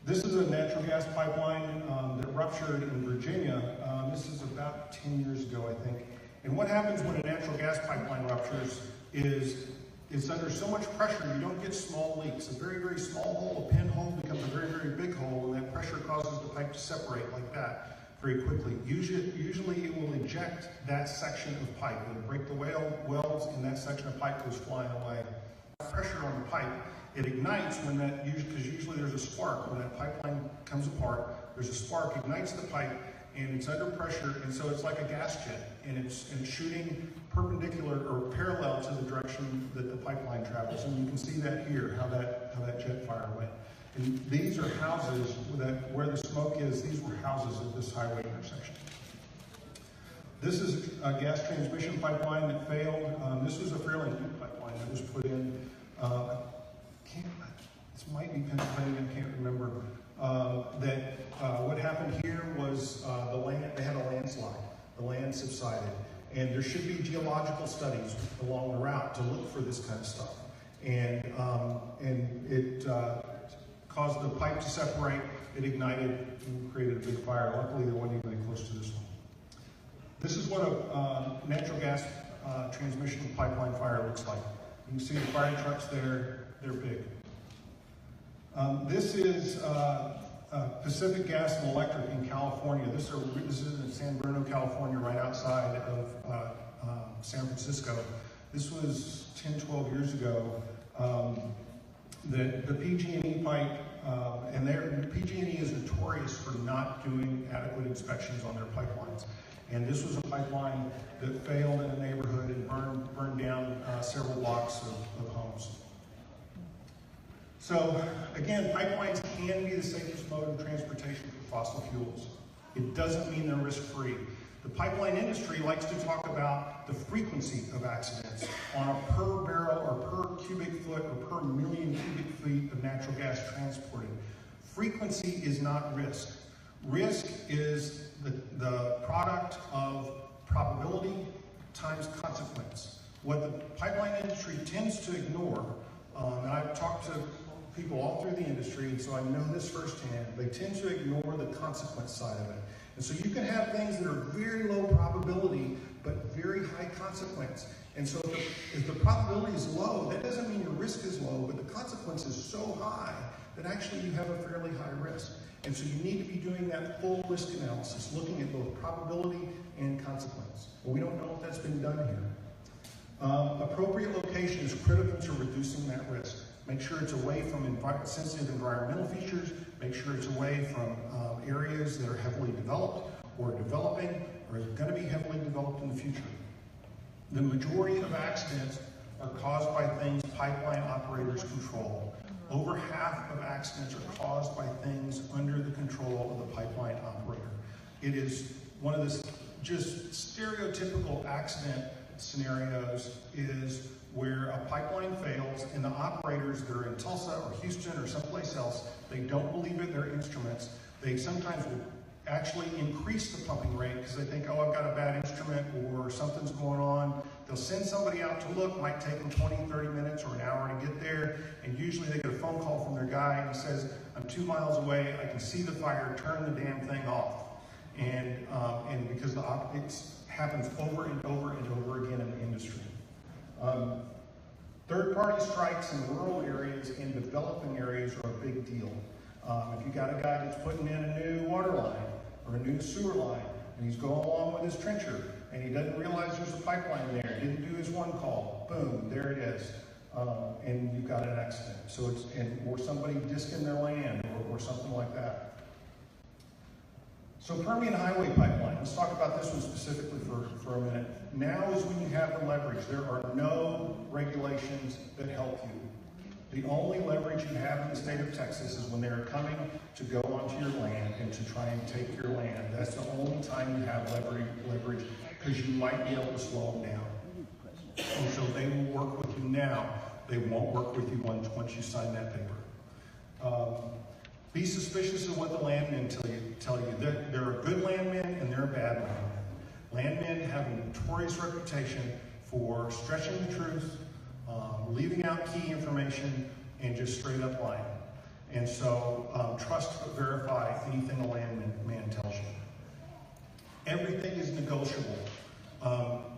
This is a natural gas pipeline that ruptured in Virginia. This is about 10 years ago, I think. And what happens when a natural gas pipeline ruptures is it's under so much pressure you don't get small leaks. A very, very small hole, a pinhole, becomes a very, very big hole, and that pressure causes the pipe to separate like that very quickly. Usually it will eject that section of pipe. It'll break the welds, and that section of pipe goes flying away. Pressure on the pipe, it ignites when that, because usually there's a spark. When that pipeline comes apart, there's a spark, ignites the pipe, and it's under pressure, and so it's like a gas jet, and it's shooting perpendicular or parallel to the direction that the pipeline travels. And you can see that here, how that jet fire went. And these are houses where the smoke is. These were houses at this highway intersection. This is a gas transmission pipeline that failed. This was a fairly new pipeline that was put in. This might be Pennsylvania, I can't remember. What happened here was they had a landslide. The land subsided. And there should be geological studies along the route to look for this kind of stuff. And it caused the pipe to separate, it ignited, and created a big fire. Luckily, there wasn't anybody close to this one. This is what a natural gas transmission pipeline fire looks like. You can see the fire trucks there, they're big. This is Pacific Gas and Electric in California. This is in San Bruno, California, right outside of San Francisco. This was 10, 12 years ago. The PG&E pipe, and PG&E is notorious for not doing adequate inspections on their pipelines. And this was a pipeline that failed in a neighborhood and burned down several blocks of homes. So again, pipelines can be the safest mode of transportation for fossil fuels. It doesn't mean they're risk-free. The pipeline industry likes to talk about the frequency of accidents on a per barrel or per cubic foot or per million cubic feet of natural gas transported. Frequency is not risk. Risk is the product of probability times consequence. What the pipeline industry tends to ignore, and I've talked to people all through the industry, and so I know this firsthand, they tend to ignore the consequence side of it. And so you can have things that are very low probability, but very high consequence. And so if the probability is low, that doesn't mean your risk is low, but the consequence is so high that actually you have a fairly high risk. And so you need to be doing that full risk analysis, looking at both probability and consequence. Well, we don't know if that's been done here. Appropriate location is critical to reducing that risk. Make sure it's away from sensitive environmental features. Make sure it's away from areas that are heavily developed or developing or are going to be heavily developed in the future. The majority of accidents are caused by things pipeline operators control. Over half of accidents are caused by things under the control of the pipeline operator. It is one of the just stereotypical accident scenarios is where a pipeline fails and the operators that are in Tulsa or Houston or someplace else, they don't believe in their instruments. They sometimes will actually increase the pumping rate because they think, oh, I've got a bad instrument or something's going on. They'll send somebody out to look, might take them 20, 30 minutes or an hour to get there, and usually they get a phone call from their guy and he says, I'm 2 miles away, I can see the fire, turn the damn thing off. And because it happens over and over and over again in the industry. Third-party strikes in rural areas and developing areas are a big deal. If you got a guy that's putting in a new water line or a new sewer line, and he's going along with his trencher, and he doesn't realize there's a pipeline there, didn't do his one call, boom, there it is, and you've got an accident. So or somebody disking their land or something like that. So Permian Highway Pipeline, let's talk about this one specifically for a minute. Now is when you have the leverage. There are no regulations that help you. The only leverage you have in the state of Texas is when they're coming to go onto your land and to try and take your land. That's the only time you have leverage because you might be able to slow them down. And so they will work with you now. They won't work with you once you sign that paper. Be suspicious of what the landmen tell you. There are good landmen and there are bad landmen. Landmen have a notorious reputation for stretching the truth, leaving out key information, and just straight up lying. And so trust but verify anything a landman tells you. Everything is negotiable.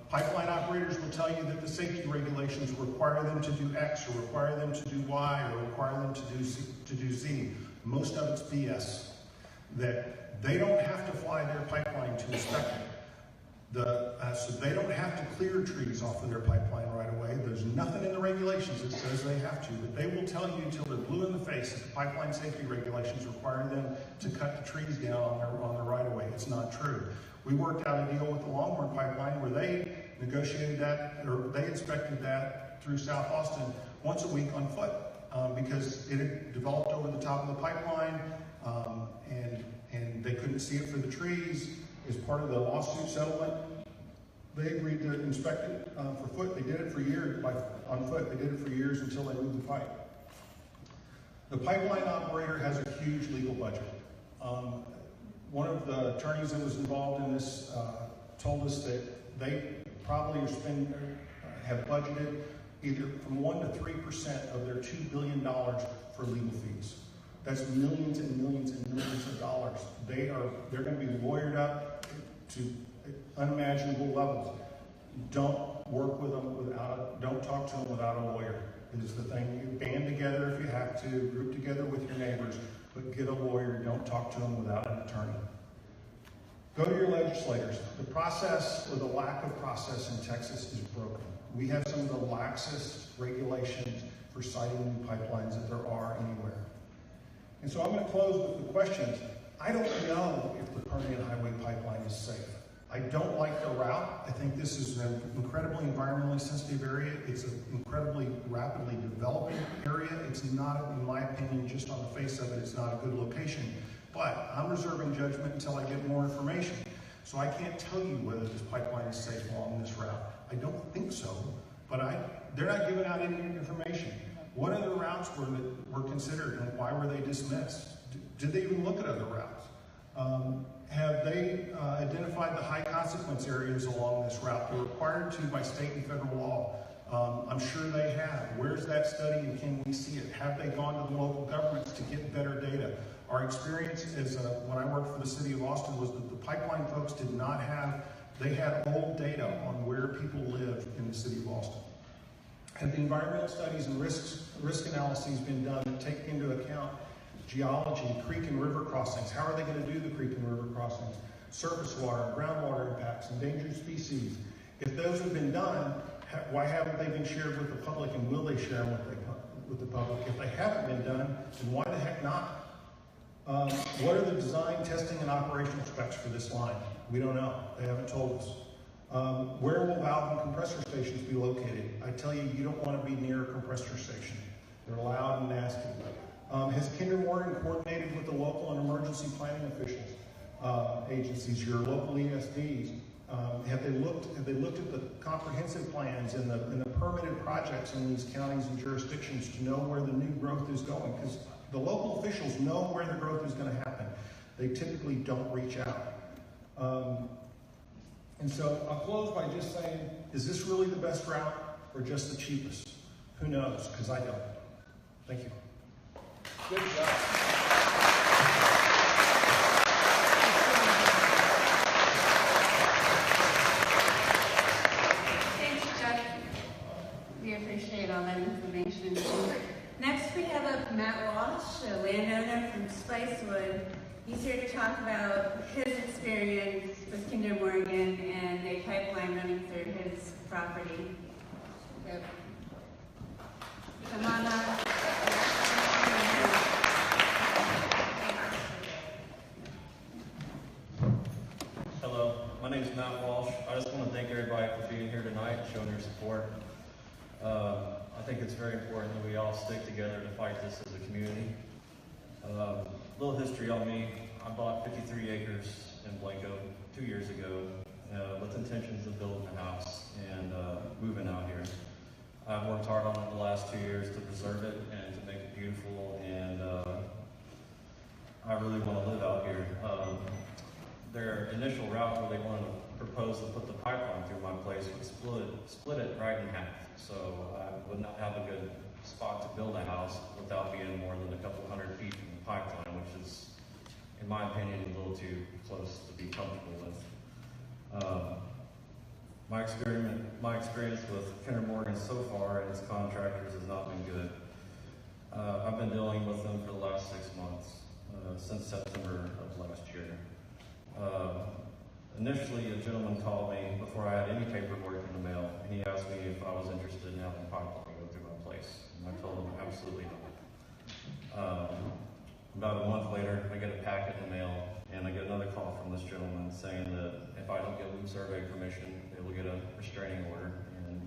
Pipeline operators will tell you that the safety regulations require them to do X, or require them to do Y, or require them to do Z. Most of it's BS. That they don't have to fly their pipeline to inspect it. So they don't have to clear trees off of their pipeline right away. There's nothing in the regulations that says they have to, but they will tell you until they're blue in the face that the pipeline safety regulations require them to cut the trees down on the right of way. It's not true. We worked out a deal with the Longhorn Pipeline where they negotiated that, or they inspected that through South Austin once a week on foot because it had developed over the top of the pipeline and they couldn't see it for the trees. As part of the lawsuit settlement, they agreed to inspect it for foot. They did it for years on foot. They did it for years until they moved the fight. The pipeline operator has a huge legal budget. One of the attorneys that was involved in this told us that they probably have budgeted either from 1 to 3% of their $2 billion for legal fees. That's millions and millions and millions of dollars. They're going to be lawyered up to unimaginable levels. Don't work with them don't talk to them without a lawyer. It is the thing. You band together if you have to, group together with your neighbors, but get a lawyer. Don't talk to them without an attorney. Go to your legislators. The process, or the lack of process in Texas, is broken. We have some of the laxest regulations for siting new pipelines that there are anywhere. And so I'm going to close with the questions. I don't know if the Permian Highway Pipeline is safe. I don't like the route. I think this is an incredibly environmentally sensitive area. It's an incredibly rapidly developing area. It's not, in my opinion, just on the face of it, it's not a good location. But I'm reserving judgment until I get more information. So I can't tell you whether this pipeline is safe along this route. I don't think so, but they're not giving out any information. What other routes were considered, and why were they dismissed? Did they even look at other routes? Have they identified the high consequence areas along this route? They're required to by state and federal law. I'm sure they have. Where's that study and can we see it? Have they gone to the local governments to get better data? Our experience is when I worked for the city of Austin was that the pipeline folks did not have, they had old data on where people live in the city of Austin. Have the environmental studies and risk analyses been done that take into account geology, creek and river crossings? How are they going to do the creek and river crossings? Surface water, groundwater impacts, endangered species. If those have been done, why haven't they been shared with the public, and will they share them with the public? If they haven't been done, then why the heck not? What are the design, testing, and operational specs for this line? We don't know. They haven't told us. Where will valve and compressor stations be located? I tell you, you don't want to be near a compressor station. They're loud and nasty. Has Kinder Morgan coordinated with the local and emergency planning officials, agencies, your local ESDs? Have they looked at the comprehensive plans and the permitted projects in these counties and jurisdictions to know where the new growth is going? Because the local officials know where the growth is going to happen. They typically don't reach out. And so I'll close by just saying, is this really the best route or just the cheapest? Who knows? Because I don't. Thank you. Good job. Thanks, Jeff. We appreciate all that information. Next, we have up Matt Walsh, a landowner from Spicewood. He's here to talk about his experience with Kinder Morgan and a pipeline running through his property. Yep. Come on up. Hello, my name is Matt Walsh. I just want to thank everybody for being here tonight and showing your support. I think it's very important that we all stick together to fight this as a community. Little history on me. I bought 53 acres in Blanco 2 years ago with intentions of building a house and moving out here. I've worked hard on it the last 2 years to preserve it and to make it beautiful, and I really want to live out here. Their initial route where they wanted to propose to put the pipeline through my place would split it right in half, so I would not have a good spot to build a house without being more than a couple hundred feet from the pipeline, which is, in my opinion, a little too close to be comfortable with. My experience with Kinder Morgan so far and its contractors has not been good. I've been dealing with them for the last 6 months, since September of last year. Initially, a gentleman called me before I had any paperwork in the mail, and he asked me if I was interested in having a pipeline go through my place. And I told him absolutely not. About a month later, I get a packet in the mail, and I get another call from this gentleman saying that if I don't give them survey permission, they will get a restraining order, and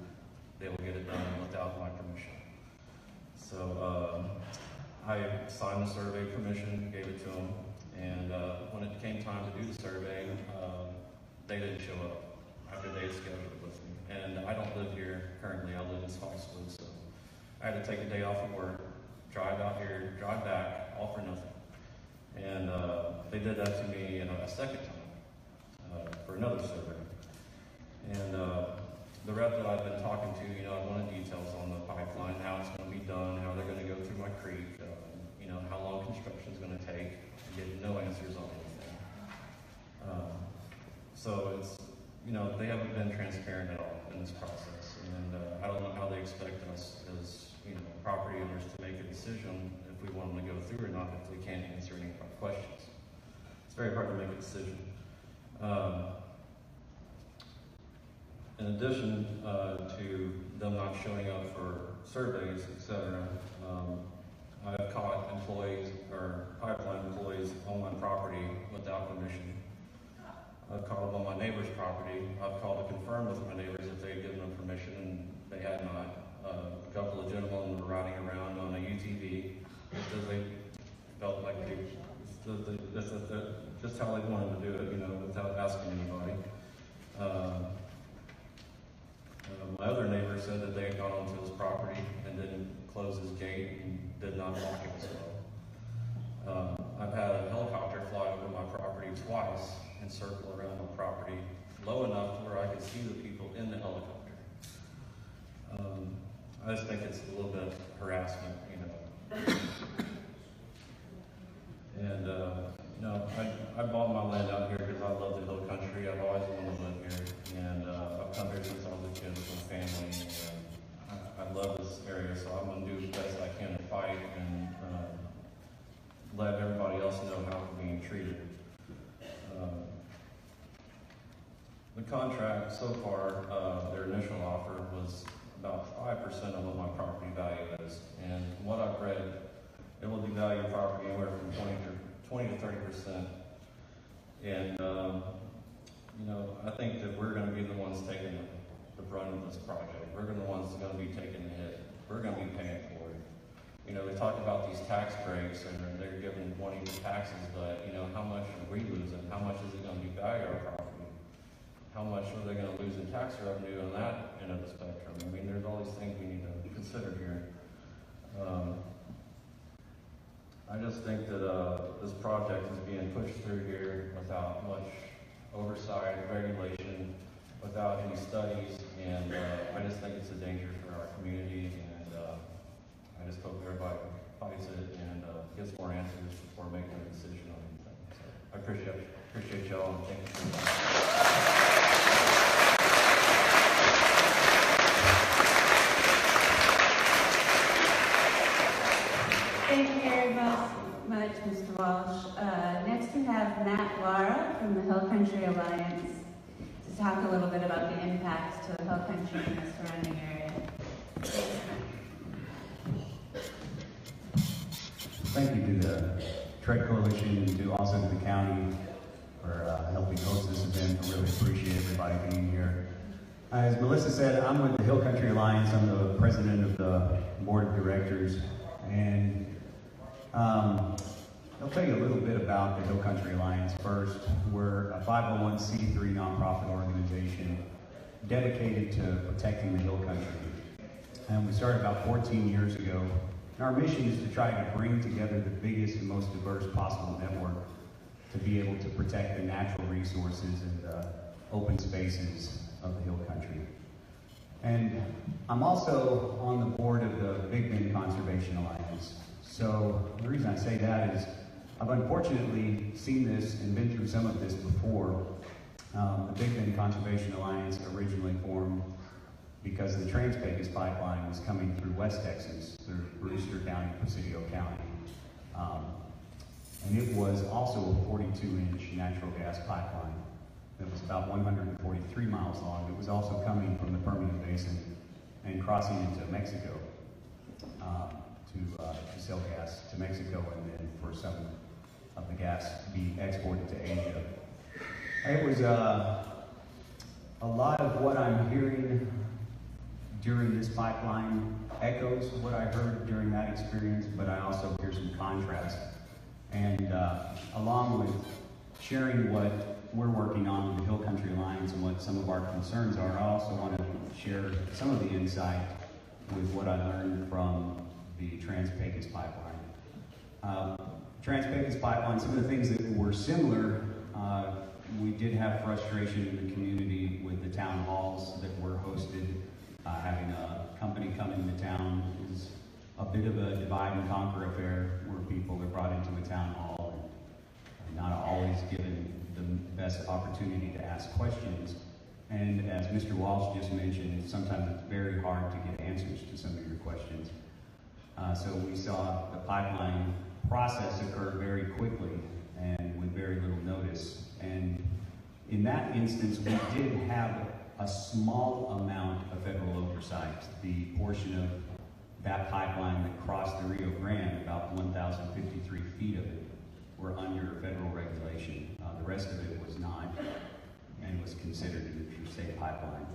they will get it done without my permission. So I signed the survey permission, gave it to them, and when it came time to do the survey, they didn't show up after they had scheduled it with me. And I don't live here currently, I live in Spiceswood, so I had to take a day off of work, drive out here, drive back, all for nothing. And they did that to me a second time for another survey. And the rep that I've been talking to, I wanted details on the pipeline, how it's going to be done, how they're going to go through my creek, how long construction is going to take. I get no answers on anything. So it's, they haven't been transparent at all in this process. And I don't know how they expect us as, property owners to make a decision if we want them to go through or not, if they can't answer any of our questions. It's very hard to make a decision. In addition to them not showing up for surveys, etc., I've caught employees or pipeline employees on my property without permission. I've called them on my neighbor's property. I've called to confirm with my neighbors if they had given them permission, and they had not. A couple of gentlemen were riding around on a UTV because they felt like just how they wanted to do it, without asking anybody. My other neighbor said that they had gone onto his property and didn't close his gate and did not lock it as well. I've had a helicopter fly over my property twice and circle around my property low enough to where I could see the people in the helicopter. I just think it's a little bit of harassment, And, I bought my land out here because I love the hill country. I've always wanted to live here. And I've come here since I was a kid with my family. And I love this area, so I'm going to do the best I can to fight and let everybody else know how we're being treated. The contract so far, their initial offer was about 5% of what my property value is. And from what I've read, it will devalue property anywhere from 20 to 30%. And, I think that we're going to be the ones taking the brunt of this project. We're going to be the ones going to be taking the hit. We're going to be paying for it. They talk about these tax breaks and they're giving money to taxes, but, how much are we losing? How much is it going to devalue our property? How much are they going to lose in tax revenue on that end of the spectrum? I mean, there's all these things we need to consider here. I just think that this project is being pushed through here without much oversight, regulation, without any studies, and I just think it's a danger for our community, and I just hope everybody fights it and gets more answers before making a decision on anything. So I appreciate y'all, and thank you for your time. Thank you very much, Mr. Walsh. Next we have Matt Lara from the Hill Country Alliance to talk a little bit about the impacts to the Hill Country and the surrounding area. Thank you to the T.R.E.A.D Coalition and to also to the county for helping host this event. I really appreciate everybody being here. As Melissa said, I'm with the Hill Country Alliance. I'm the president of the board of directors, and I'll tell you a little bit about the Hill Country Alliance first. We're a 501c3 nonprofit organization dedicated to protecting the Hill Country. And we started about 14 years ago. And our mission is to try to bring together the biggest and most diverse possible network to be able to protect the natural resources and the open spaces of the Hill Country. And I'm also on the board of the Big Bend Conservation Alliance. So the reason I say that is I've unfortunately seen this and been through some of this before. The Big Bend Conservation Alliance originally formed because the T.R.E.A.D pipeline was coming through West Texas, through Brewster County, Presidio County. And it was also a 42-inch natural gas pipeline that was about 143 miles long. It was also coming from the Permian Basin and crossing into Mexico to sell gas to Mexico, and then for some of the gas to be exported to Asia. It was a lot of what I'm hearing during this pipeline echoes what I heard during that experience, but I also hear some contrast. And along with sharing what we're working on with the Hill Country Alliance and what some of our concerns are, I also want to share some of the insight with what I learned from the Trans-Pecos pipeline. Trans-Pecos pipeline, some of the things that were similar, we did have frustration in the community with the town halls that were hosted. Having a company come into town is a bit of a divide and conquer affair where people are brought into a town hall and not always given the best opportunity to ask questions. And as Mr. Walsh just mentioned, sometimes it's very hard to get answers to some of your questions. So we saw the pipeline process occur very quickly and with very little notice. And in that instance, we did have a small amount of federal oversight. The portion of that pipeline that crossed the Rio Grande, about 1,053 feet of it, were under federal regulation. The rest of it was not, and was considered an interstate pipeline.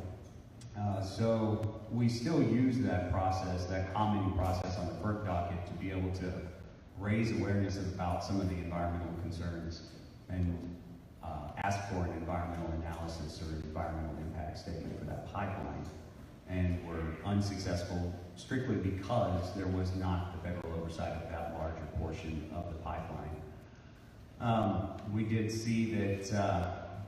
So we still use that process, that commenting process on the FERC docket, to be able to raise awareness about some of the environmental concerns and ask for an environmental analysis or an environmental impact statement for that pipeline. And were unsuccessful strictly because there was not the federal oversight of that larger portion of the pipeline. We did see that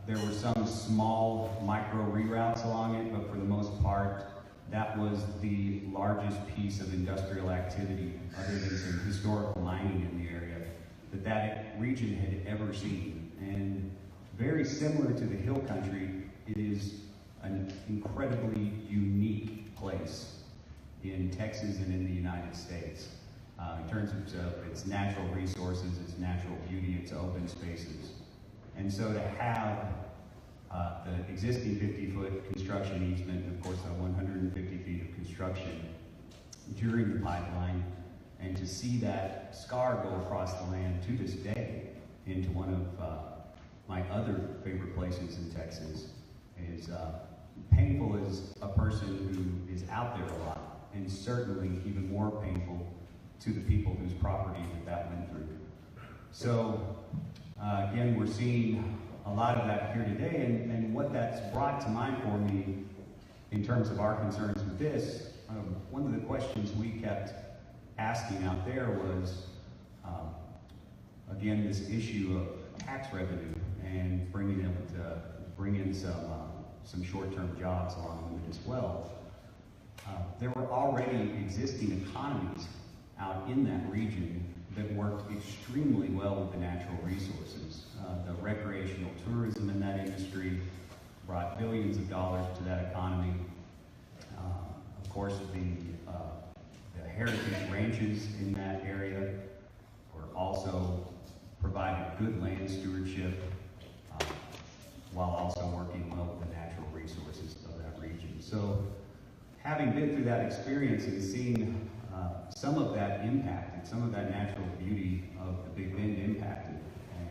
there were some small micro reroutes along it, but for the most part, that was the largest piece of industrial activity, other than some historical mining in the area, that region had ever seen. And very similar to the Hill Country, it is an incredibly unique place in Texas and in the United States. In terms of its natural resources, its natural beauty, its open spaces. And so to have the existing 50-foot construction easement, and of course the 150 feet of construction during the pipeline, and to see that scar go across the land to this day into one of my other favorite places in Texas is painful as a person who is out there a lot, and certainly even more painful to the people whose property that went through. So again, we're seeing a lot of that here today, and what that's brought to mind for me in terms of our concerns with this, one of the questions we kept asking out there was, again, this issue of tax revenue and bringing able to bring in some short-term jobs along with it as well. There were already existing economies out in that region that worked extremely well with the natural resources. The recreational tourism in that industry brought billions of dollars to that economy. Of course, the heritage ranches in that area were also providing good land stewardship while also working well with the natural resources of that region. So having been through that experience and seeing some of that impacted, some of that natural beauty of the Big Bend impacted,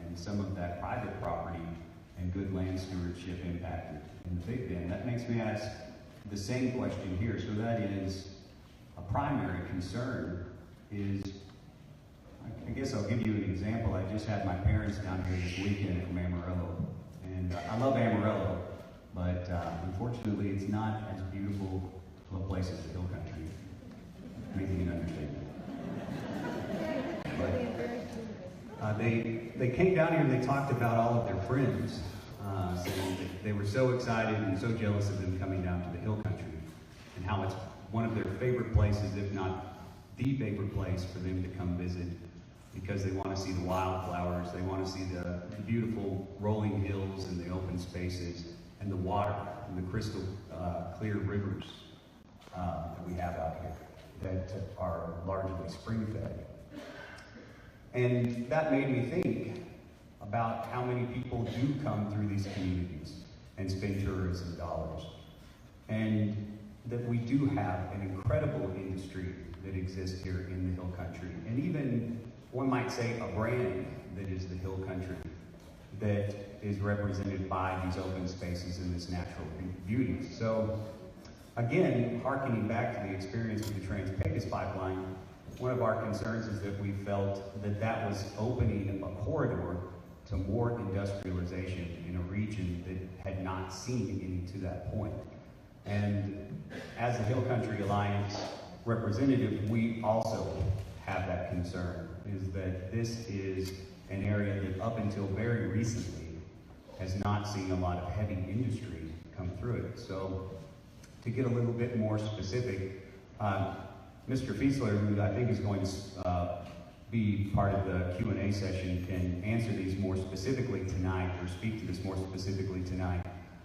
and some of that private property and good land stewardship impacted in the Big Bend, that makes me ask the same question here. So that is, a primary concern is, I guess I'll give you an example. I just had my parents down here this weekend from Amarillo, and I love Amarillo, but unfortunately it's not as beautiful of a place as the Hill Country. Maybe you can understand that. But they came down here and they talked about all of their friends, saying that they were so excited and so jealous of them coming down to the Hill Country. and how it's one of their favorite places, if not the favorite place for them to come visit, because they want to see the wildflowers, they want to see the beautiful rolling hills and the open spaces, and the water, and the crystal clear rivers that we have out here that are largely spring-fed. And that made me think about how many people do come through these communities and spend tourism dollars. And that we do have an incredible industry that exists here in the Hill Country. And even, one might say, a brand that is the Hill Country that is represented by these open spaces and this natural beauty. So, again, hearkening back to the experience with the T.R.E.A.D pipeline, one of our concerns is that we felt that that was opening a corridor to more industrialization in a region that had not seen any to that point. And as the Hill Country Alliance representative, we also have that concern, is that this is an area that up until very recently has not seen a lot of heavy industry come through it. So to get a little bit more specific, Mr. Fiesler, who I think is going to be part of the Q&A session, can answer these more specifically tonight, or speak to this more specifically tonight.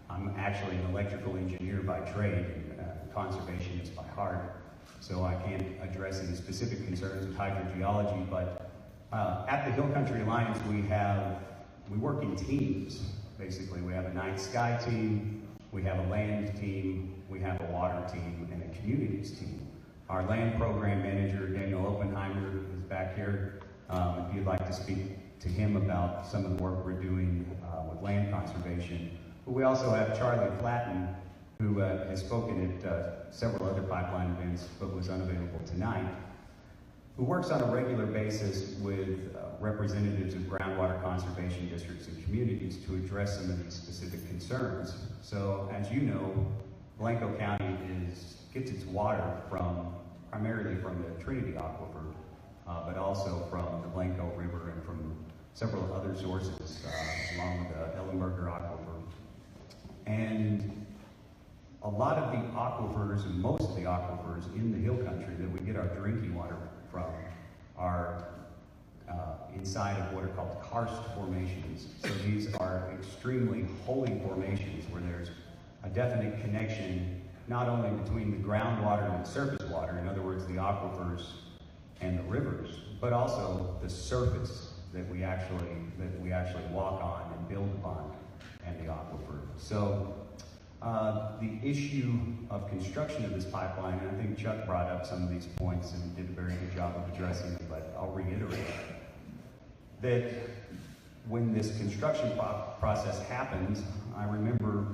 I'm actually an electrical engineer by trade and conservationist by heart, so I can't address any specific concerns with hydrogeology, but at the Hill Country Alliance we work in teams, basically. We have a night sky team, we have a land team, we have a water team, and a communities team. Our land program manager, Daniel Oppenheimer, is back here. If you'd like to speak to him about some of the work we're doing with land conservation. But we also have Charlie Flatten, who has spoken at several other pipeline events, but was unavailable tonight, who works on a regular basis with representatives of groundwater conservation districts and communities to address some of these specific concerns. So, as you know, Blanco County gets its water primarily from the Trinity Aquifer, but also from the Blanco River and from several other sources along the Ellenberger Aquifer. And a lot of the aquifers, and most of the aquifers in the Hill Country that we get our drinking water from are inside of what are called karst formations. So these are extremely holy formations where there's a definite connection not only between the groundwater and the surface water, in other words, the aquifers and the rivers, but also the surface that we actually walk on and build upon, and the aquifer. So the issue of construction of this pipeline, and I think Chuck brought up some of these points and did a very good job of addressing them, but I'll reiterate that when this construction process happens, I remember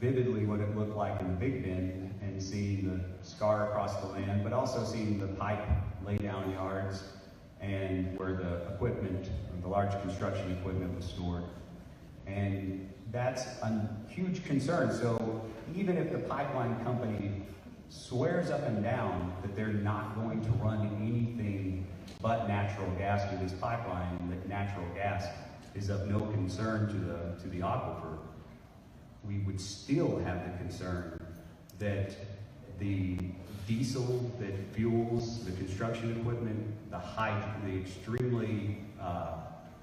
vividly what it looked like in the Big Bend and seeing the scar across the land, but also seeing the pipe lay down yards and where the equipment, the large construction equipment was stored. And that's a huge concern. So even if the pipeline company swears up and down that they're not going to run anything but natural gas through this pipeline, and that natural gas is of no concern to the aquifer, we would still have the concern that the diesel that fuels the construction equipment, the extremely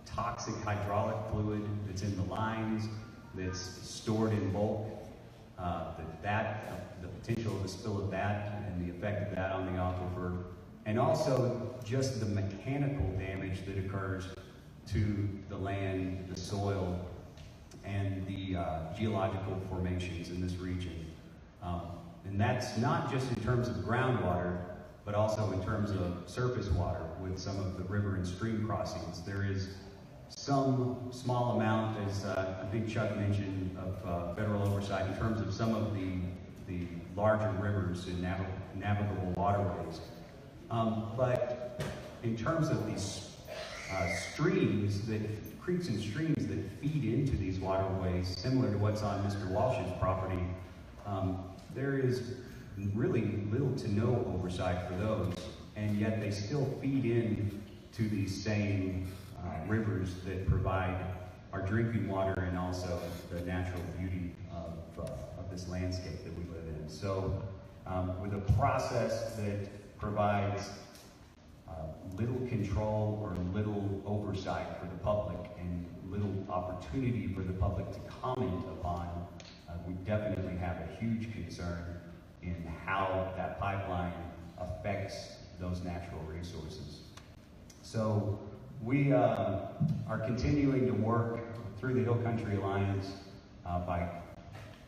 toxic hydraulic fluid that's in the lines, that's stored in bulk, the potential of the spill of that and the effect of that on the aquifer, and also just the mechanical damage that occurs to the land, the soil, and the geological formations in this region. And that's not just in terms of groundwater, but also in terms of surface water with some of the river and stream crossings. There is some small amount, as I think Chuck mentioned, of federal oversight in terms of some of the larger rivers and navigable waterways. But in terms of these streams, creeks and streams that feed into these waterways, similar to what's on Mr. Walsh's property, there is really little to no oversight for those, and yet they still feed in to these same rivers that provide our drinking water and also the natural beauty of this landscape that we live in. So with a process that provides little control or little oversight for the public and little opportunity for the public to comment upon, we definitely have a huge concern in how that pipeline affects those natural resources. So we are continuing to work through the Hill Country Alliance by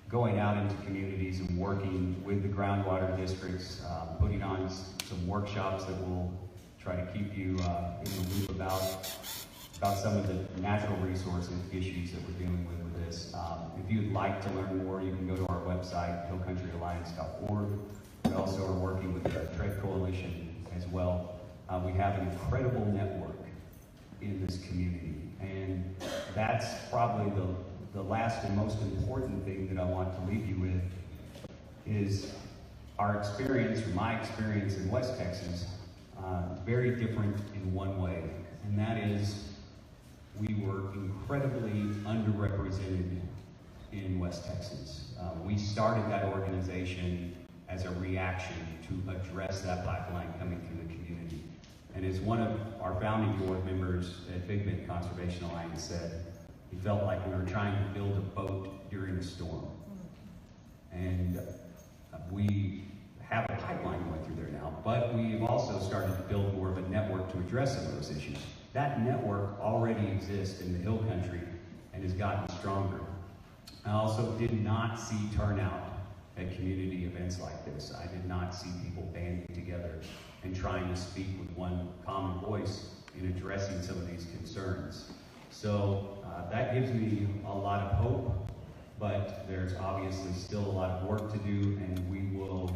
going out into communities and working with the groundwater districts, putting on some workshops that will try to keep you in the loop about some of the natural resource issues that we're dealing with this. If you'd like to learn more, you can go to our website, hillcountryalliance.org. We also are working with the T.R.E.A.D Coalition as well. We have an incredible network in this community, and that's probably the last and most important thing that I want to leave you with is our experience, or my experience in West Texas, very different in one way, and that is we were incredibly underrepresented in West Texas. We started that organization as a reaction to address that pipeline coming through the community. And as one of our founding board members at Big Bend Conservation Alliance said, he felt like we were trying to build a boat during a storm. And we have a pipeline going through there now, but we've also started to build more of a network to address some of those issues. That network already exists in the Hill Country and has gotten stronger. I also did not see turnout at community events like this. I did not see people banding together and trying to speak with one common voice in addressing some of these concerns. So that gives me a lot of hope, but there's obviously still a lot of work to do, and we will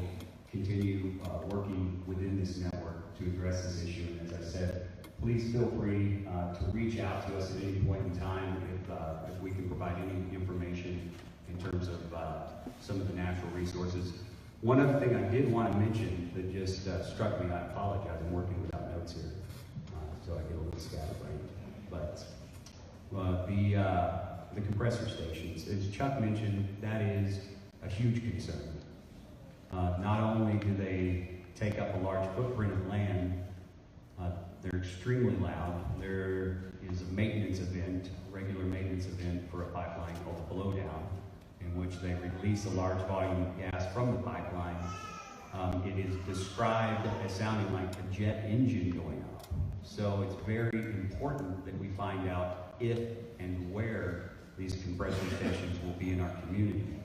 continue working within this network to address this issue. And as I said, please feel free to reach out to us at any point in time if we can provide any information in terms of some of the natural resources. One other thing I did want to mention that just struck me, I apologize, I'm working without notes here, so I get a little scatterbrained. But the compressor stations, as Chuck mentioned, that is a huge concern. Not only do they take up a large footprint of land, they're extremely loud. There is a maintenance event, a regular maintenance event for a pipeline called a blowdown, in which they release a large volume of gas from the pipeline. It is described as sounding like a jet engine going up. So it's very important that we find out if and where these compressor stations will be in our community.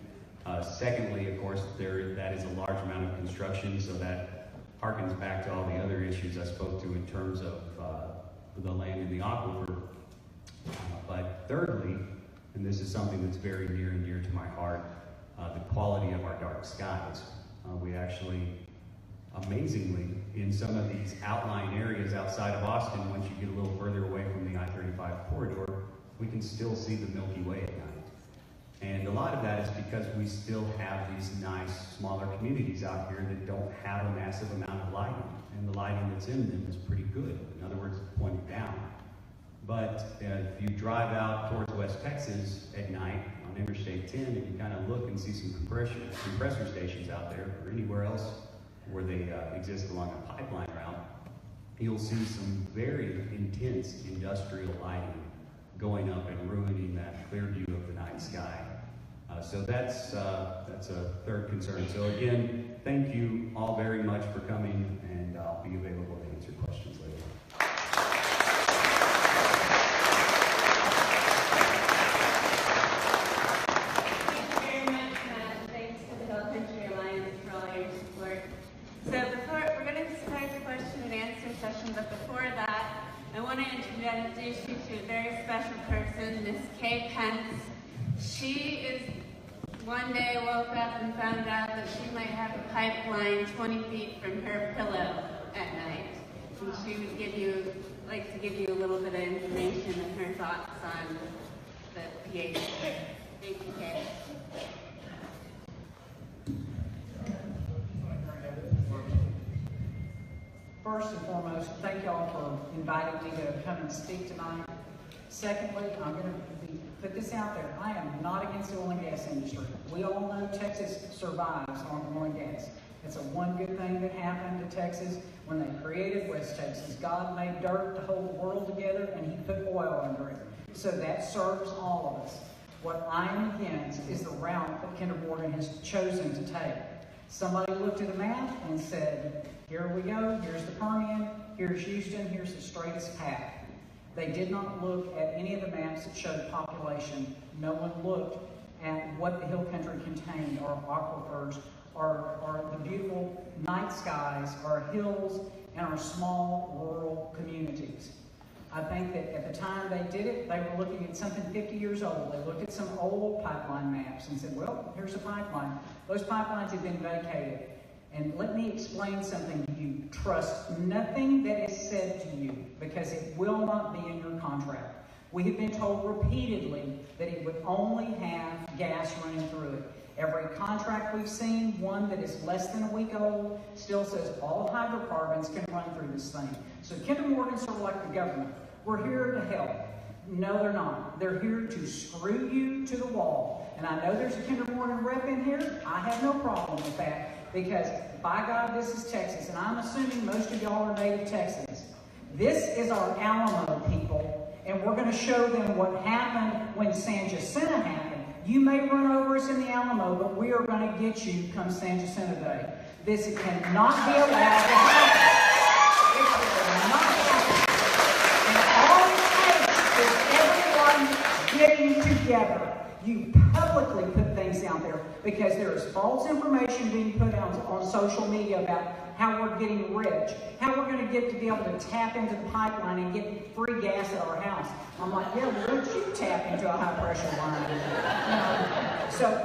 Secondly, of course, that is a large amount of construction, so that harkens back to all the other issues I spoke to in terms of the land in the aquifer. But thirdly, and this is something that's very near and dear to my heart, the quality of our dark skies. We actually, amazingly, in some of these outlying areas outside of Austin, once you get a little further away from the I-35 corridor, we can still see the Milky Way at night. And a lot of that is because we still have these nice, smaller communities out here that don't have a massive amount of lighting. And the lighting that's in them is pretty good. In other words, it's pointed down. But if you drive out towards West Texas at night on Interstate 10, and you kind of look and see some compressor stations out there, or anywhere else where they exist along a pipeline route, you'll see some very intense industrial lighting going up and ruining that clear view of the night sky. So that's a third concern. So again, thank you all very much for coming, and I'll be available to answer questions later. Thank you very much, Matt. Thanks to the Hill Country Alliance for all your support. So we're going to start the question and answer session, but before that, I want to introduce you to a very special person, Miss Kay Pence. She is one day woke up and found out that she might have a pipeline 20 feet from her pillow at night. And she would like to give you a little bit of information and her thoughts on the PH. Thank you, Kay. First and foremost, thank y'all for inviting me to come and speak tonight. Secondly, I'm going to put this out there. I am not against the oil and gas industry. We all know Texas survives on oil and gas. It's a one good thing that happened to Texas when they created West Texas. God made dirt to hold the world together, and he put oil under it. So that serves all of us. What I am against is the route that Kinder Morgan has chosen to take. Somebody looked at a map and said, here we go, here's the Permian, here's Houston, here's the straightest path. They did not look at any of the maps that showed population. No one looked at what the hill country contained, or aquifers, or the beautiful night skies, our hills, and our small rural communities. I think that at the time they did it, they were looking at something 50 years old. They looked at some old pipeline maps and said, well, here's a pipeline. Those pipelines have been vacated. And let me explain something to you. Trust nothing that is said to you, because it will not be in your contract. We have been told repeatedly that it would only have gas running through it. Every contract we've seen, one that is less than a week old, still says all hydrocarbons can run through this thing. So Kinder Morgan's sort of like the government. We're here to help. No, they're not. They're here to screw you to the wall. And I know there's a Kinder Morgan rep in here. I have no problem with that, because by God, this is Texas. And I'm assuming most of y'all are native Texans. This is our Alamo, people. And we're going to show them what happened when San Jacinto happened. You may run over us in the Alamo, but we are going to get you come San Jacinto Day. This cannot be allowed to happen. It cannot happen. And all it takes is everyone getting together. You publicly put things out there, because there is false information being put out on social media about how we're getting rich, how we're going to get to be able to tap into the pipeline and get free gas at our house. I'm like, yeah, well, don't you tap into a high-pressure line? So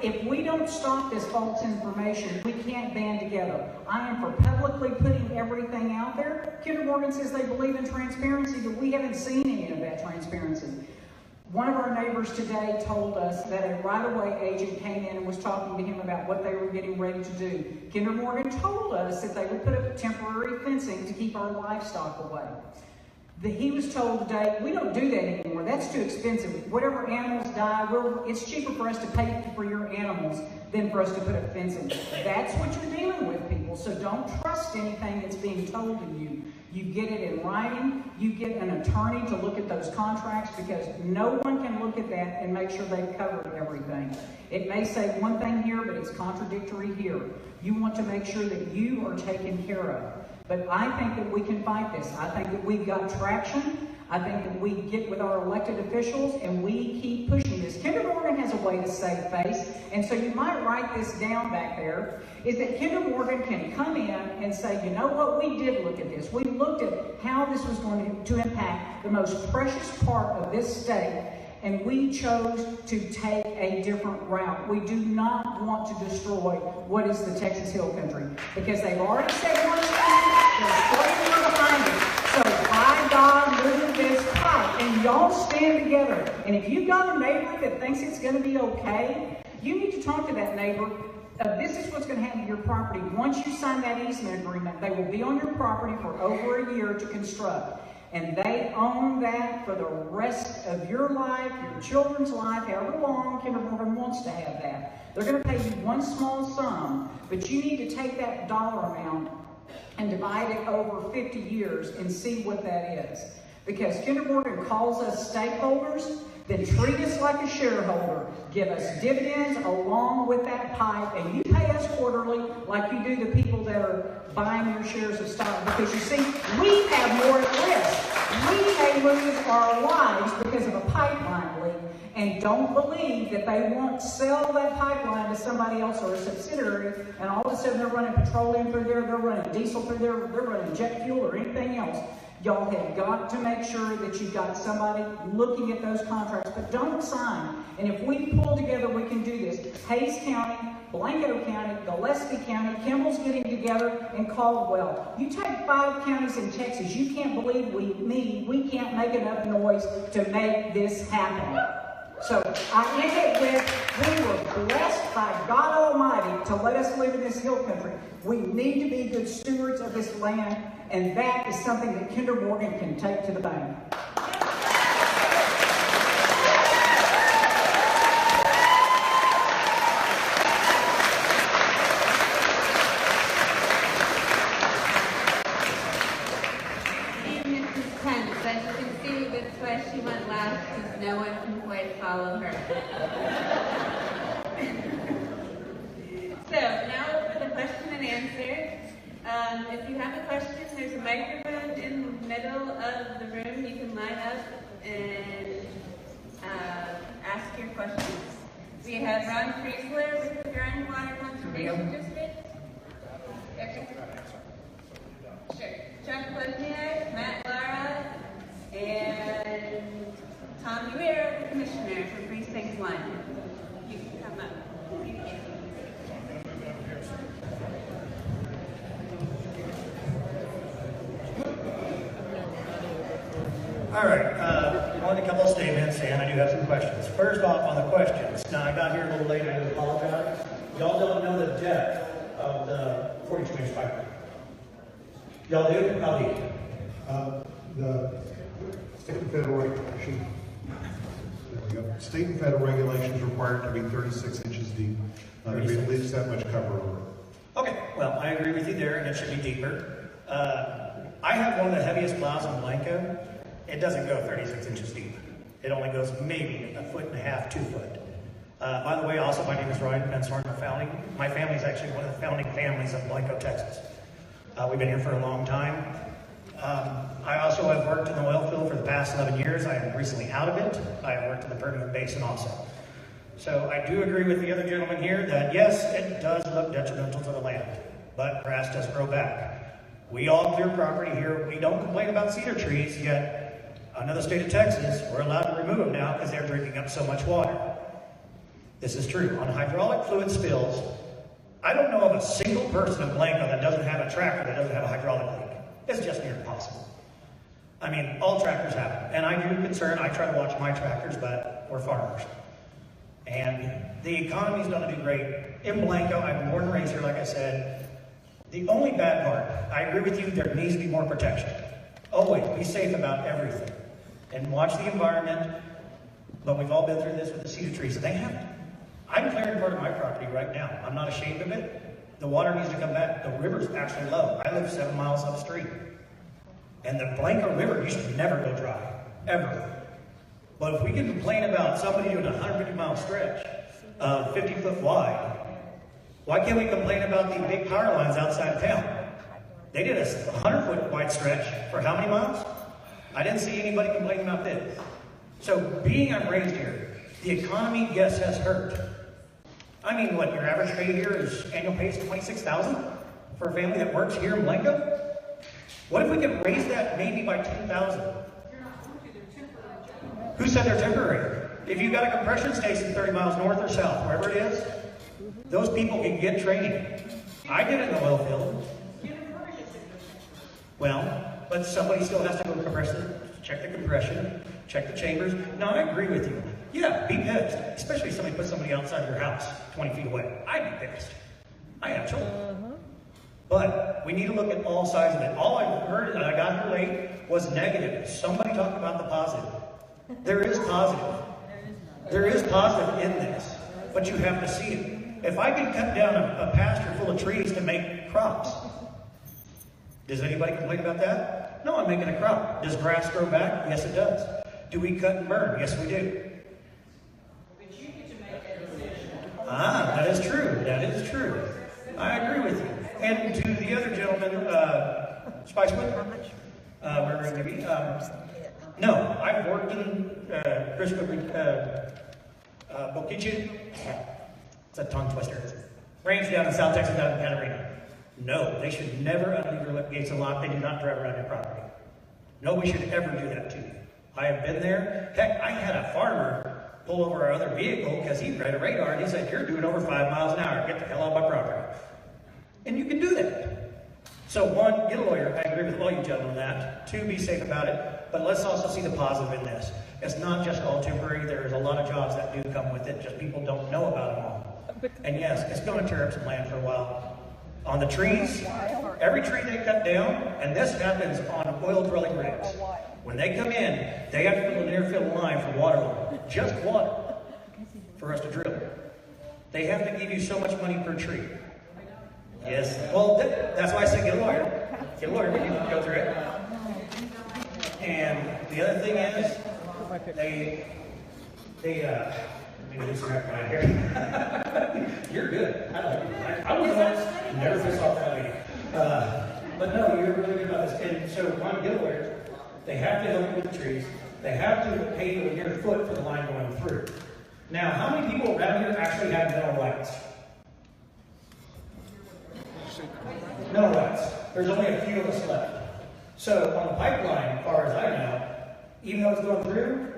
if we don't stop this false information, we can't band together. I am for publicly putting everything out there. Kinder Morgan says they believe in transparency, but we haven't seen any of that transparency. One of our neighbors today told us that a right-of-way agent came in and was talking to him about what they were getting ready to do. Kinder Morgan told us that they would put up temporary fencing to keep our livestock away. He was told today, we don't do that anymore. That's too expensive. Whatever animals die, it's cheaper for us to pay for your animals than for us to put up fencing. That's what you're dealing with, people. So don't trust anything that's being told to you. You get it in writing. You get an attorney to look at those contracts, because no one can look at that and make sure they've covered everything. It may say one thing here, but it's contradictory here. You want to make sure that you are taken care of. But I think that we can fight this. I think that we've got traction. I think that we get with our elected officials and we keep pushing this. Kinder Morgan has a way to save face, and so you might write this down back there, is that Kinder Morgan can come in and say, you know what, we did look at this. We looked at how this was going to impact the most precious part of this state, and we chose to take a different route. We do not want to destroy what is the Texas Hill Country, because they've already said one thing, they're standing behind it. So by God, move this pipe, and y'all stand together. And if you've got a neighbor that thinks it's going to be okay, you need to talk to that neighbor. This is what's going to happen to your property. Once you sign that easement agreement, they will be on your property for over a year to construct. And they own that for the rest of your life, your children's life, however long Kinder Morgan wants to have that. They're going to pay you one small sum, but you need to take that dollar amount and divide it over 50 years and see what that is. Because Kinder Morgan calls us stakeholders, then treat us like a shareholder. Give us dividends along with that pipe, and you pay us quarterly like you do the people that are buying your shares of stock. Because you see, we have more at risk. We may lose our lives because of a pipeline leak, and don't believe that they won't sell that pipeline to somebody else or a subsidiary, and all of a sudden they're running petroleum through there, they're running diesel through there, they're running jet fuel or anything else. Y'all have got to make sure that you've got somebody looking at those contracts, but don't sign. And if we pull together, we can do this. Hayes County, Blanco County, Gillespie County, Kimball's getting together, and Caldwell. You take 5 counties in Texas, you can't believe we can't make enough noise to make this happen. So I end it with, we were blessed by God Almighty to let us live in this hill country. We need to be good stewards of this land, and that is something that Kinder Morgan can take to the bank. laugh because no one can quite follow her. So now for the question and answer. If you have a question, there's a microphone in the middle of the room. You can line up and ask your questions. We have Ron Friesler with the Groundwater Conservation District. Okay. Sure. Chuck Lesniak, Matt Lara, and Tom Weir, the Commissioner from Precinct 1. You can come up. Thank you. All right, only a couple of statements, and I do have some questions. First off, on the questions. Now, I got here a little late, I do apologize. Y'all don't know the depth of the 42-inch pipeline. Y'all do? How deep? The state and federal regulation. There we go. State and federal regulations require it to be 36 inches deep. There be at least that much cover over it. Okay, well, I agree with you there, and it should be deeper. I have one of the heaviest plows in Blanco. It doesn't go 36 inches deep. It only goes maybe 1.5 feet, 2 foot. By the way, also, my name is Ryan Pence. My family is actually one of the founding families of Blanco, Texas. We've been here for a long time. I also have worked in the oil field for the past 11 years. I am recently out of it. I have worked in the Permian Basin also. So I do agree with the other gentleman here that yes, it does look detrimental to the land, but grass does grow back. We all clear property here. We don't complain about cedar trees, yet another state of Texas, we're allowed to remove them now because they're drinking up so much water. This is true. On hydraulic fluid spills, I don't know of a single person in Blanco that doesn't have a tractor that doesn't have a hydraulic leak. It's just near impossible. I mean, all tractors have it. And I do concern, I try to watch my tractors, but we're farmers. And the economy's gonna do great. In Blanco, I'm born and raised here, like I said. The only bad part, I agree with you, there needs to be more protection. Always be safe about everything. And watch the environment. But we've all been through this with the cedar trees. And they have to. I'm clearing part of my property right now. I'm not ashamed of it. The water needs to come back. The river's actually low. I live 7 miles upstream. And the Blanco River used to never go dry. Ever. But if we can complain about somebody doing a 150-mile stretch, 50 foot wide, why can't we complain about the big power lines outside of town? They did a 100-foot wide stretch for how many miles? I didn't see anybody complaining about this. So being I'm raised here, the economy, yes, has hurt. I mean, what, your average pay here is annual pay is $26,000 for a family that works here in Blanco? What if we could raise that maybe by $10,000? Who said they're temporary? If you've got a compression station 30 miles north or south, wherever it is, those people can get training. I did it in the oil field. Well, but somebody still has to go compressor, check the compression, check the chambers. No, I agree with you. Yeah, be pissed. Especially if somebody puts somebody outside your house 20 feet away. I'd be pissed. I have children. But we need to look at all sides of it. All I've heard, and I got here late, was negative. Somebody talked about the positive. There is positive. There is positive in this, but you have to see it. If I can cut down a pasture full of trees to make crops, does anybody complain about that? No, I'm making a crop. Does grass grow back? Yes, it does. Do we cut and burn? Yes, we do. But you get to make that decision. Ah, that is true. That is true. I agree with you. And to the other gentleman, Spicewood, wherever it may be, no, I've worked in Boquiche. It's a tongue twister. Ranch down in South Texas, down in Catarina. No, they should never unleave their gates unlocked. They do not drive around your property. Nobody should ever do that to you. I have been there. Heck, I had a farmer pull over our other vehicle because he read a radar and he said, "You're doing over 5 miles an hour. Get the hell out of my property." And you can do that. So one, get a lawyer. I agree with all you gentlemen on that. Two, be safe about it. But let's also see the positive in this. It's not just all temporary. There's a lot of jobs that do come with it. Just people don't know about them all. And yes, it's going to tear up some land for a while. On the trees, every tree they cut down, and this happens on oil drilling rigs. When they come in, they have to put a near field line for water line. Just water for us to drill. They have to give you so much money per tree. Yes, well, that's why I say get a lawyer. Get a lawyer, we need to go through it. And the other thing is, Let me do some right here. You're good. I like it. I was honest. Never piss off that lady. But no, you're really good about this. And so on Gilware, they have to help with the trees. They have to pay a linear foot for the line going through. Now, how many people around here actually have mineral rights? Mineral rights. There's only a few of us left. So on the pipeline, as far as I know, even though it's going through,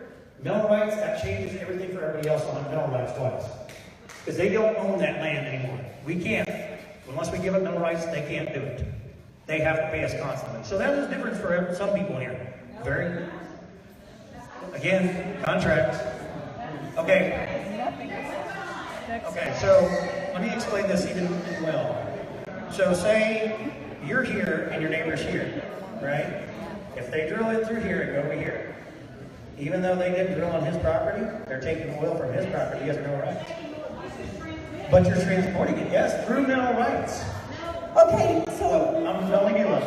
mineral rights, that changes everything for everybody else on mineral rights twice. Because they don't own that land anymore. We can't. Unless we give up mineral rights, they can't do it. They have to pay us constantly. So that is a difference for some people here. Very, again, contract. Okay. Okay, so let me explain this even well. So say you're here and your neighbor's here, right? If they drill it through here and go over here, even though they didn't drill on his property, they're taking oil from his property, he has no right. But you're transporting it, yes, through mineral rights. Okay, so I'm telling you, but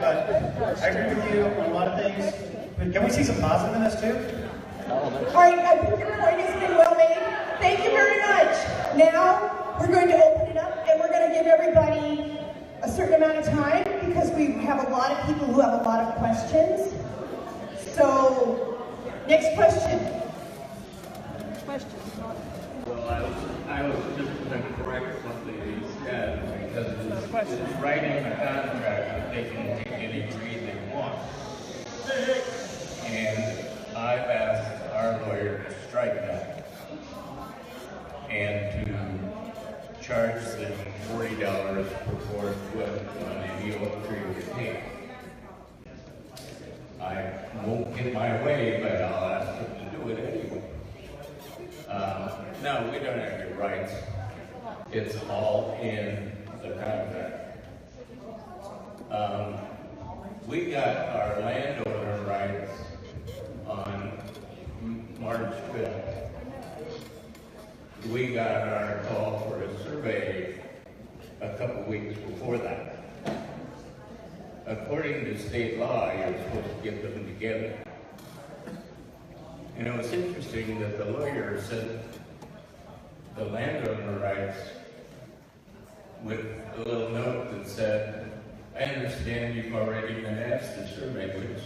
I agree with you on a lot of things. But can we see some positive in this too? all right, I think your point has been well made. Thank you very much. Now we're going to open it up and we're going to give everybody a certain amount of time because we have a lot of people who have a lot of questions. So, next question. Well, I was just going to correct something that he said because it's writing a contract that they can take any tree they want. And I've asked our lawyer to strike that and to charge them $40 per 4 foot on any oak tree we take. I won't get my way, but I'll ask them to do it anyway. No, we don't have any rights. It's all in the contract. We got our landowner rights on March 5th. We got our call for a survey a couple weeks before that. According to state law, you're supposed to get them together. And it was interesting that the lawyer said the landowner rights with a little note that said, I understand you've already been asked to survey, which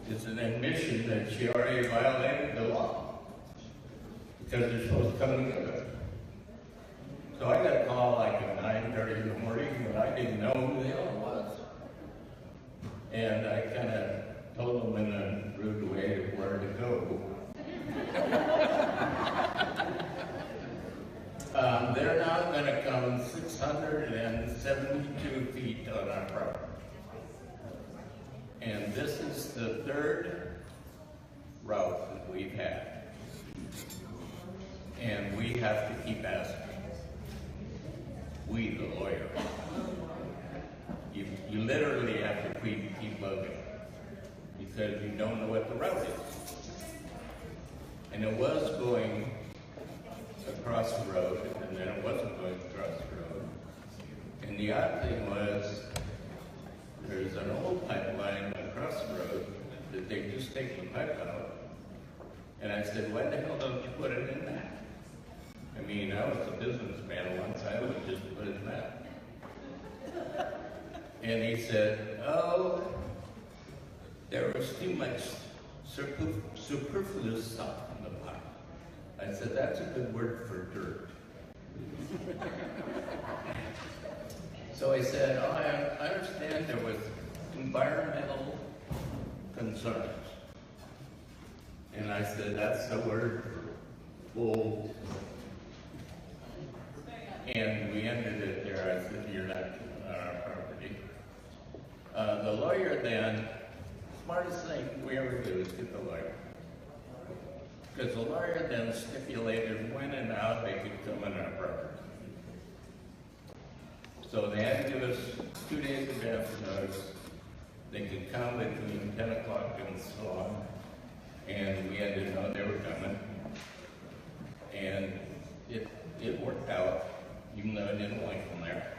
is an admission that she already violated the law because they're supposed to come together. So I got a call like at 9:30 in the morning and I didn't know who the hell it was. And I kind of told them in a rude way where to go. They're now going to come 672 feet on our property. And this is the third route that we've had. And we have to keep asking. We, the lawyer. You literally have to keep looking because you don't know what the route is. And it was going across the road, and then it wasn't going across the road. And the odd thing was, there's an old pipeline across the road that they just take the pipe out. And I said, why the hell don't you put it in that? I mean, I was a businessman once, I would just put it in that. And he said, oh, there was too much superfluous stuff in the pipe. I said, that's a good word for dirt. So I said, oh, I understand there was environmental concerns. And I said, that's the word for bull. And we ended it there. I said, you're not on our property. The lawyer then, smartest thing we ever do is get the lawyer. Because the lawyer then stipulated when and how they could come on our property. So they had to give us 2 days advance notice. They could come between 10 o'clock and so on. And we had to know they were coming. And it worked out, even though I didn't like them there.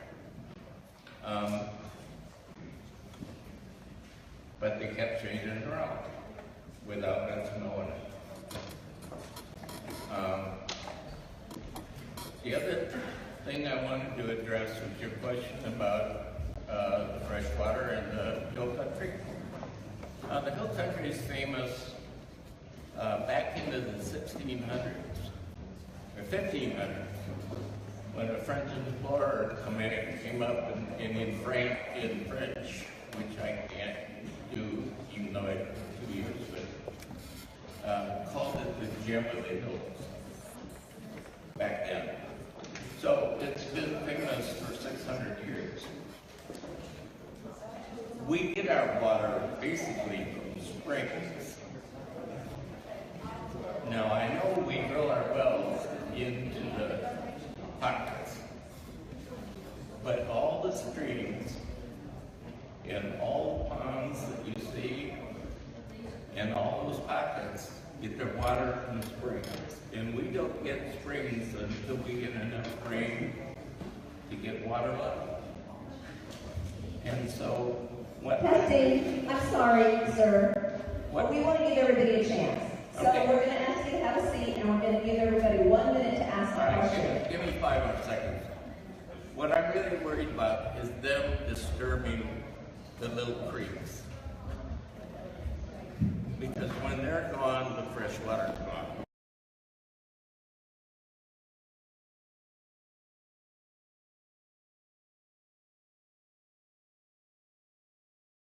But they kept changing it around without us knowing it. thing I wanted to address was your question about the freshwater and the hill country. The hill country is famous back into the 1600s or 1500s when a French explorer came up in French, which I can't do even though I have 2 years, but called it the gem of the hills back then. So it's been famous for 600 years. We get our water basically from springs. Now I know we drill our wells into the pockets, but all the streams and all the ponds that you see and all those pockets get their water from the springs. And we don't get springs until we get enough rain to get water level. And so what Testing, I'm sorry, sir. What? But we want to give everybody a chance. So Okay. we're going to ask you to have a seat, and we're going to give everybody 1 minute to ask All a right, question. give me 5 more seconds. What I'm really worried about is them disturbing the little creeks. Because when they're gone, the fresh water